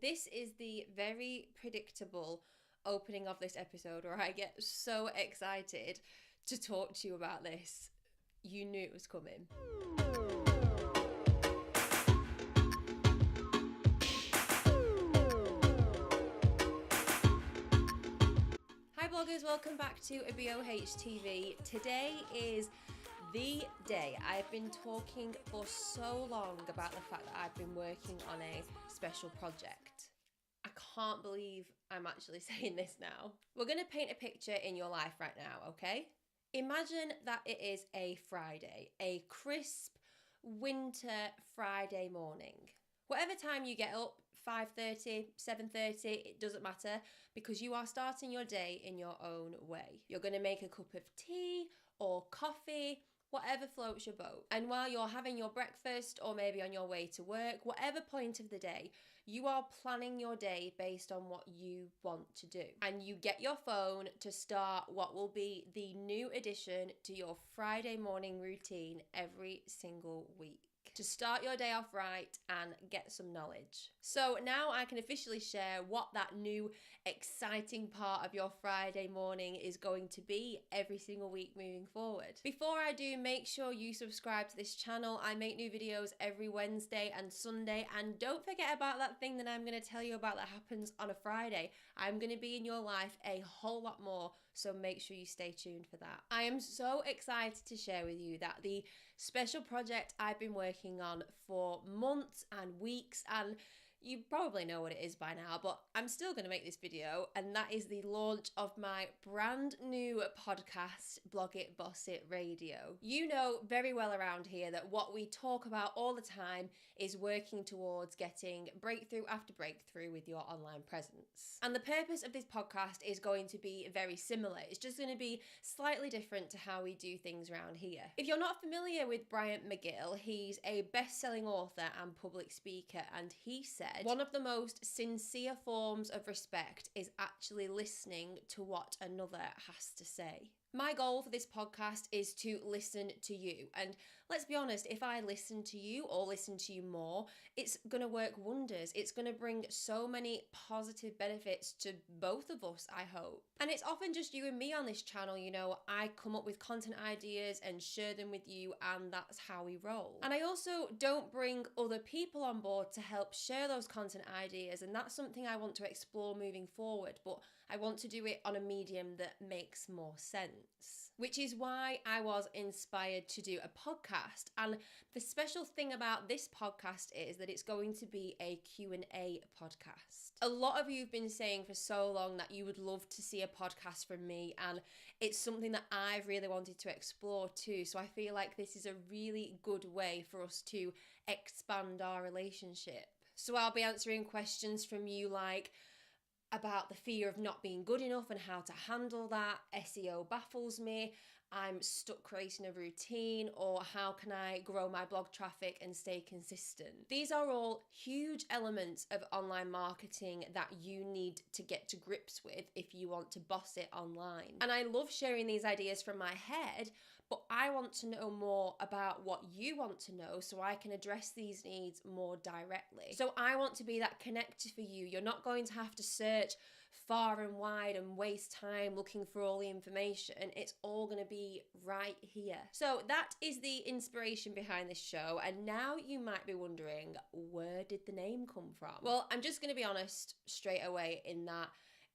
This is the very predictable opening of this episode where I get so excited to talk to you about this. You knew it was coming. Hi bloggers, welcome back to ABOHDaily. Today is the day. I've been talking for so long about the fact that I've been working on a special project. I can't believe I'm actually saying this now. We're going to paint a picture in your life right now, okay? Imagine that it is a Friday, a crisp winter Friday morning. Whatever time you get up, 5:30, 7:30, it doesn't matter, because you are starting your day in your own way. You're going to make a cup of tea or coffee, whatever floats your boat. And while you're having your breakfast or maybe on your way to work, whatever point of the day, you are planning your day based on what you want to do. And you get your phone to start what will be the new addition to your Friday morning routine every single week, to start your day off right and get some knowledge. So now I can officially share what that new exciting part of your Friday morning is going to be every single week moving forward. Before I do, make sure you subscribe to this channel. I make new videos every Wednesday and Sunday, and don't forget about that thing that I'm going to tell you about that happens on a Friday. I'm going to be in your life a whole lot more, so make sure you stay tuned for that. I am so excited to share with you that the special project I've been working on for months and weeks, and you probably know what it is by now, but I'm still going to make this video, and that is the launch of my brand new podcast, Blogit, Boss It Radio. You know very well around here that what we talk about all the time is working towards getting breakthrough after breakthrough with your online presence. And the purpose of this podcast is going to be very similar. It's just going to be slightly different to how we do things around here. If you're not familiar with Brian McGill, he's a best-selling author and public speaker, and he said, one of the most sincere forms of respect is actually listening to what another has to say. My goal for this podcast is to listen to you. And let's be honest, if I listen to you or listen to you more, it's going to work wonders. It's going to bring so many positive benefits to both of us, I hope. And it's often just you and me on this channel, you know. I come up with content ideas and share them with you, and that's how we roll. And I also don't bring other people on board to help share those content ideas, and that's something I want to explore moving forward, but I want to do it on a medium that makes more sense. Which is why I was inspired to do a podcast. And the special thing about this podcast is that it's going to be a Q&A podcast. A lot of you have been saying for so long that you would love to see a podcast from me, and it's something that I've really wanted to explore too. So I feel like this is a really good way for us to expand our relationship. So I'll be answering questions from you like about the fear of not being good enough and how to handle that. SEO baffles me. I'm stuck creating a routine, or how can I grow my blog traffic and stay consistent? These are all huge elements of online marketing that you need to get to grips with if you want to boss it online. And I love sharing these ideas from my head, but I want to know more about what you want to know so I can address these needs more directly. So I want to be that connector for you. You're not going to have to search far and wide and waste time looking for all the information. It's all going to be right here. So that is the inspiration behind this show. And now you might be wondering, where did the name come from? Well, I'm just going to be honest straight away in that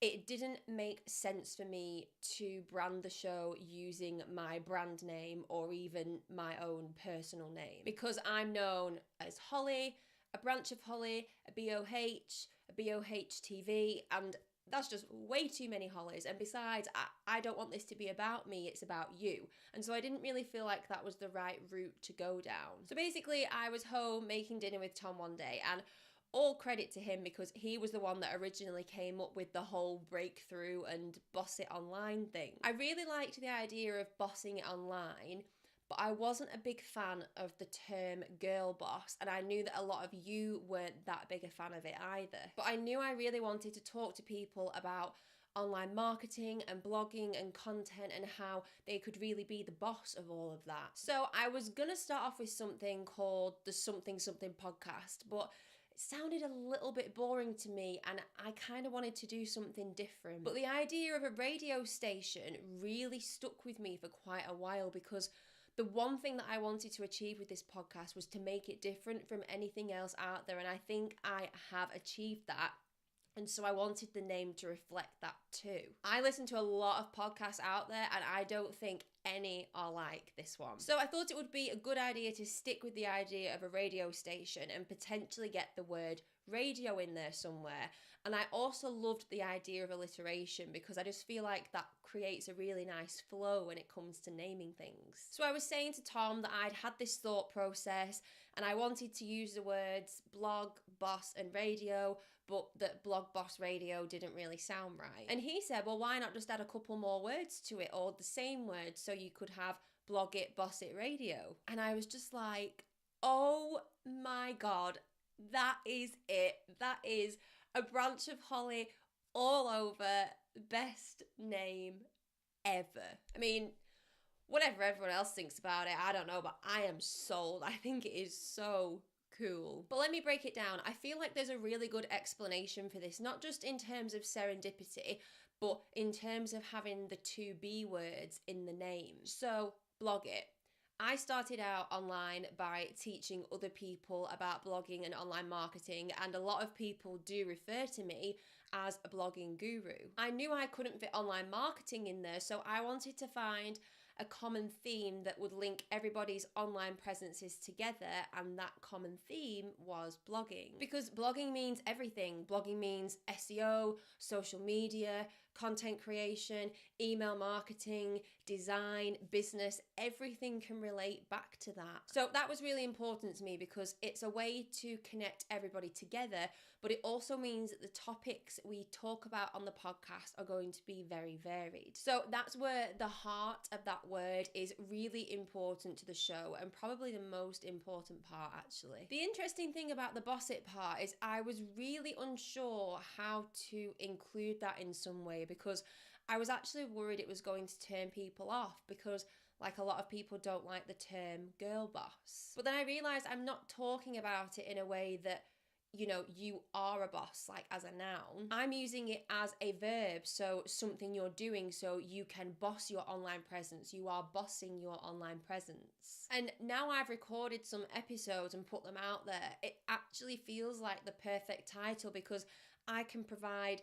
it didn't make sense for me to brand the show using my brand name or even my own personal name, because I'm known as Holly, a branch of Holly, a BOH, a BOH TV, and that's just way too many Hollies. And besides, I don't want this to be about me, it's about you. And so I didn't really feel like that was the right route to go down. So basically, I was home making dinner with Tom one day, and all credit to him because he was the one that originally came up with the whole breakthrough and boss it online thing. I really liked the idea of bossing it online, but I wasn't a big fan of the term girl boss, and I knew that a lot of you weren't that big a fan of it either. But I knew I really wanted to talk to people about online marketing and blogging and content and how they could really be the boss of all of that. So I was gonna start off with something called the Something Something podcast, but sounded a little bit boring to me, and I kind of wanted to do something different. But the idea of a radio station really stuck with me for quite a while, because the one thing that I wanted to achieve with this podcast was to make it different from anything else out there, and I think I have achieved that. And so I wanted the name to reflect that too. I listen to a lot of podcasts out there, and I don't think any are like this one. So I thought it would be a good idea to stick with the idea of a radio station and potentially get the word radio in there somewhere. And I also loved the idea of alliteration, because I just feel like that creates a really nice flow when it comes to naming things. So I was saying to Tom that I'd had this thought process, and I wanted to use the words blog, boss, and radio, but that blog, boss, radio didn't really sound right. And he said, well, why not just add a couple more words to it, or the same words, so you could have Blogit, Boss It, Radio. And I was just like, oh my God, that is it. That is a branch of holly all over. Best name ever. I mean, whatever everyone else thinks about it, I don't know, but I am sold. I think it is so cool. But let me break it down. I feel like there's a really good explanation for this, not just in terms of serendipity, but in terms of having the two B words in the name. So, Blogit. I started out online by teaching other people about blogging and online marketing, and a lot of people do refer to me as a blogging guru. I knew I couldn't fit online marketing in there, so I wanted to find a common theme that would link everybody's online presences together, and that common theme was blogging. Because blogging means everything. Blogging means SEO, social media, content creation, email marketing, design, business, everything can relate back to that. So that was really important to me, because it's a way to connect everybody together, but it also means that the topics we talk about on the podcast are going to be very varied. So that's where the heart of that word is really important to the show, and probably the most important part, actually. The interesting thing about the boss it part is I was really unsure how to include that in some way, because I was actually worried it was going to turn people off, because like a lot of people don't like the term girl boss. But then I realized I'm not talking about it in a way that, you know, you are a boss, like as a noun. I'm using it as a verb, so something you're doing so you can boss your online presence. You are bossing your online presence. And now I've recorded some episodes and put them out there, it actually feels like the perfect title, because I can provide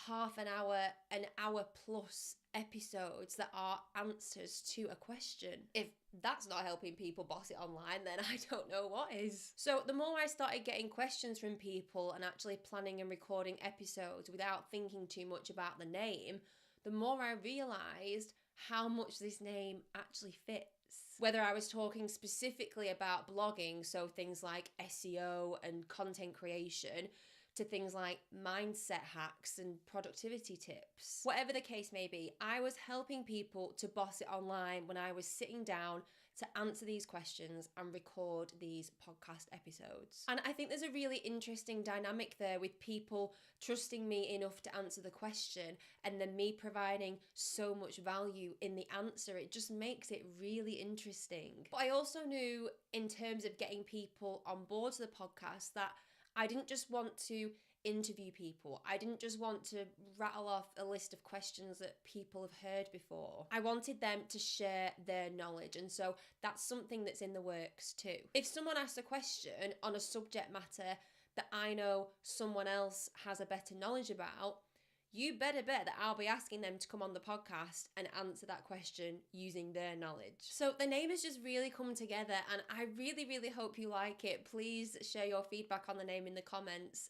half an hour plus episodes that are answers to a question. If that's not helping people boss it online, then I don't know what is. So the more I started getting questions from people and actually planning and recording episodes without thinking too much about the name, the more I realized how much this name actually fits. Whether I was talking specifically about blogging, so things like SEO and content creation, to things like mindset hacks and productivity tips. Whatever the case may be, I was helping people to boss it online when I was sitting down to answer these questions and record these podcast episodes. And I think there's a really interesting dynamic there with people trusting me enough to answer the question, and then me providing so much value in the answer. It just makes it really interesting. But I also knew, in terms of getting people on board to the podcast, that I didn't just want to interview people. I didn't just want to rattle off a list of questions that people have heard before. I wanted them to share their knowledge, and so that's something that's in the works too. If someone asks a question on a subject matter that I know someone else has a better knowledge about, you better bet that I'll be asking them to come on the podcast and answer that question using their knowledge. So the name has just really come together, and I really, really hope you like it. Please share your feedback on the name in the comments.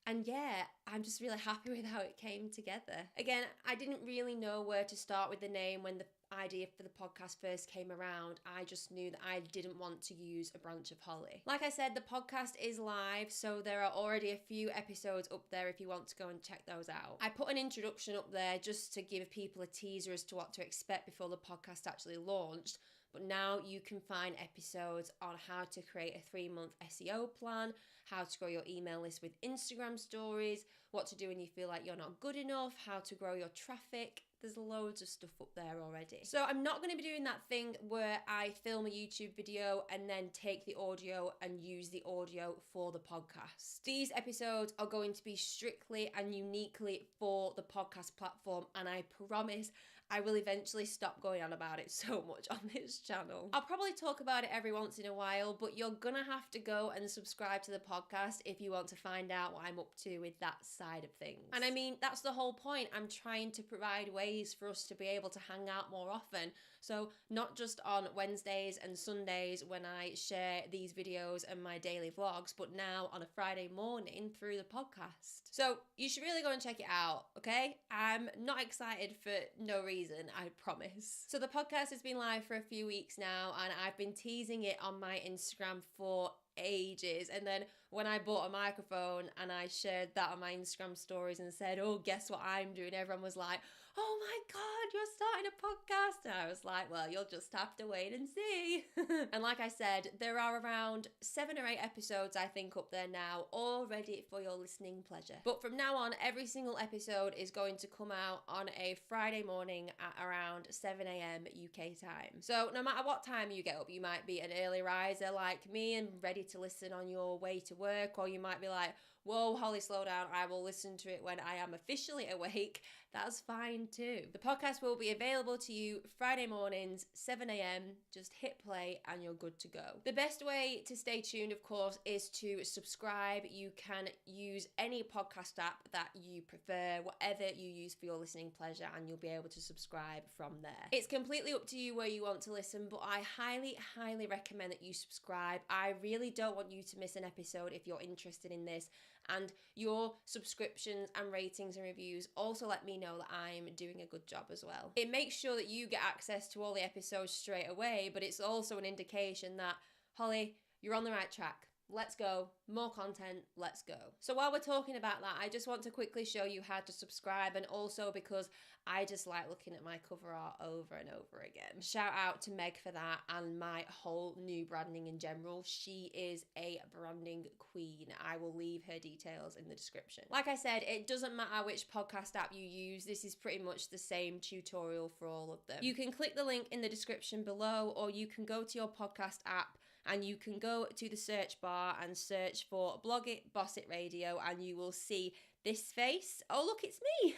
And yeah, I'm just really happy with how it came together. Again, I didn't really know where to start with the name when the idea for the podcast first came around. I just knew that I didn't want to use a branch of holly. Like I said, the podcast is live, so there are already a few episodes up there if you want to go and check those out. I put an introduction up there just to give people a teaser as to what to expect before the podcast actually launched. But now you can find episodes on how to create a 3-month SEO plan, how to grow your email list with Instagram stories, what to do when you feel like you're not good enough, how to grow your traffic. There's loads of stuff up there already. So I'm not going to be doing that thing where I film a YouTube video and then take the audio and use the audio for the podcast. These episodes are going to be strictly and uniquely for the podcast platform, and I promise I will eventually stop going on about it so much on this channel. I'll probably talk about it every once in a while, but you're gonna have to go and subscribe to the podcast if you want to find out what I'm up to with that side of things. And I mean, that's the whole point. I'm trying to provide ways for us to be able to hang out more often. So not just on Wednesdays and Sundays when I share these videos and my daily vlogs, but now on a Friday morning through the podcast. So you should really go and check it out, okay? I'm not excited for no reason, I promise. So the podcast has been live for a few weeks now, and I've been teasing it on my Instagram for ages. And then when I bought a microphone and I shared that on my Instagram stories and said, oh, guess what I'm doing, everyone was like, oh my God, you're starting a podcast. And I was like, well, you'll just have to wait and see. And like I said, there are around 7 or 8 episodes, I think, up there now, all ready for your listening pleasure. But from now on, every single episode is going to come out on a Friday morning at around 7 a.m. UK time. So no matter what time you get up, you might be an early riser like me and ready to listen on your way to work, or you might be like, whoa, Holly, slow down, I will listen to it when I am officially awake. That's fine too. The podcast will be available to you Friday mornings, 7 a.m. Just hit play and you're good to go. The best way to stay tuned, of course, is to subscribe. You can use any podcast app that you prefer, whatever you use for your listening pleasure, and you'll be able to subscribe from there. It's completely up to you where you want to listen, but I highly, highly recommend that you subscribe. I really don't want you to miss an episode if you're interested in this. And your subscriptions and ratings and reviews also let me know that I'm doing a good job as well. It makes sure that you get access to all the episodes straight away, but it's also an indication that, Holly, you're on the right track. Let's go. More content. Let's go. So while we're talking about that, I just want to quickly show you how to subscribe, and also because I just like looking at my cover art over and over again. Shout out to Meg for that and my whole new branding in general. She is a branding queen. I will leave her details in the description. Like I said, it doesn't matter which podcast app you use. This is pretty much the same tutorial for all of them. You can click the link in the description below, or you can go to your podcast app and you can go to the search bar and search for Blogit, Boss It Radio, and you will see this face. Oh, look, it's me.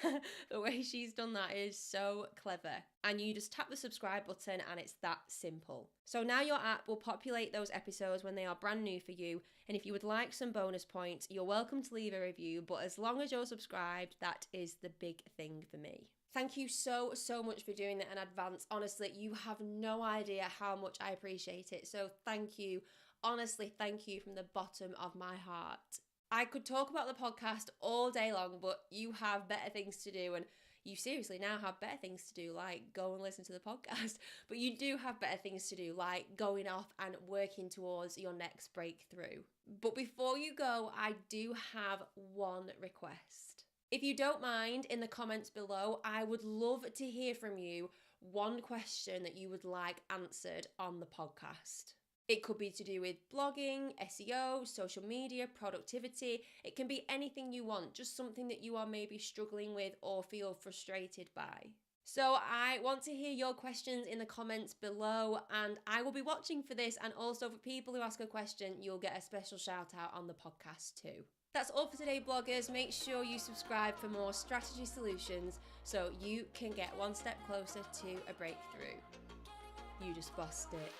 The way she's done that is so clever. And you just tap the subscribe button and it's that simple. So now your app will populate those episodes when they are brand new for you. And if you would like some bonus points, you're welcome to leave a review. But as long as you're subscribed, that is the big thing for me. Thank you so much for doing that in advance. Honestly, you have no idea how much I appreciate it. So thank you. Honestly, thank you from the bottom of my heart. I could talk about the podcast all day long, but you have better things to do, and you seriously now have better things to do, like go and listen to the podcast. But you do have better things to do, like going off and working towards your next breakthrough. But before you go, I do have one request. If you don't mind, in the comments below, I would love to hear from you one question that you would like answered on the podcast. It could be to do with blogging, SEO, social media, productivity. It can be anything you want, just something that you are maybe struggling with or feel frustrated by. So I want to hear your questions in the comments below, and I will be watching for this, and also for people who ask a question, you'll get a special shout out on the podcast too. That's all for today, bloggers. Make sure you subscribe for more strategy solutions so you can get one step closer to a breakthrough. You just bossed it.